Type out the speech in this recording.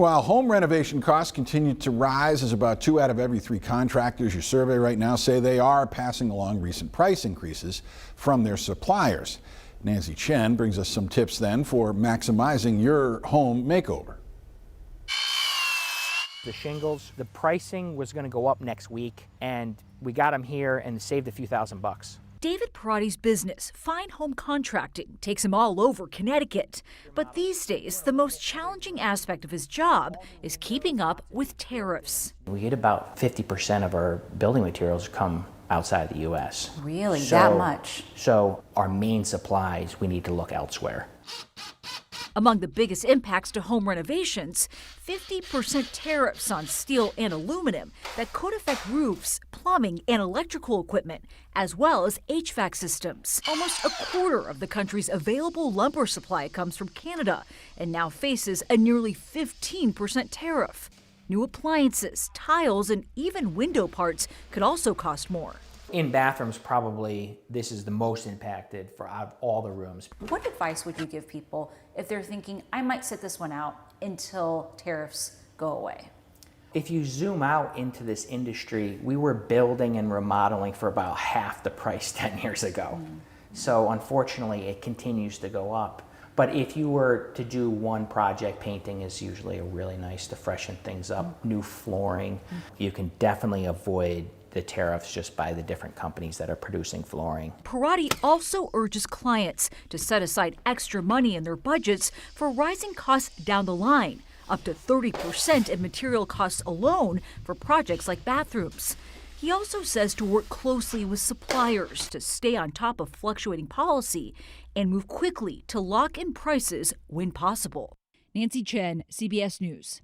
While home renovation costs continue to rise, as about 2 out of every 3 contractors you survey right now say they are passing along recent price increases from their suppliers. Nancy Chen brings us some tips then for maximizing your home makeover. The shingles, the pricing was going to go up next week, and we got them here and saved a few $1,000s. David Parati's business, Fine Home Contracting, takes him all over Connecticut. But these days, the most challenging aspect of his job is keeping up with tariffs. We get about 50% of our building materials come outside the U.S. Really? That much? So our main supplies, we need to look elsewhere. Among the biggest impacts to home renovations, 50% tariffs on steel and aluminum that could affect roofs, plumbing, and electrical equipment, as well as HVAC systems. Almost a quarter of the country's available lumber supply comes from Canada and now faces a nearly 15% tariff. New appliances, tiles, and even window parts could also cost more. In bathrooms, probably this is the most impacted for out of all the rooms. What advice would you give people if they're thinking, I might sit this one out until tariffs go away? If you zoom out into this industry, we were building and remodeling for about half the price 10 years ago. So unfortunately, it continues to go up. But if you were to do one project, painting is usually a really nice to freshen things up. New flooring, you can definitely avoid the tariffs just by the different companies that are producing flooring. Parati also urges clients to set aside extra money in their budgets for rising costs down the line, up to 30% in material costs alone for projects like bathrooms. He also says to work closely with suppliers to stay on top of fluctuating policy and move quickly to lock in prices when possible. Nancy Chen, CBS News.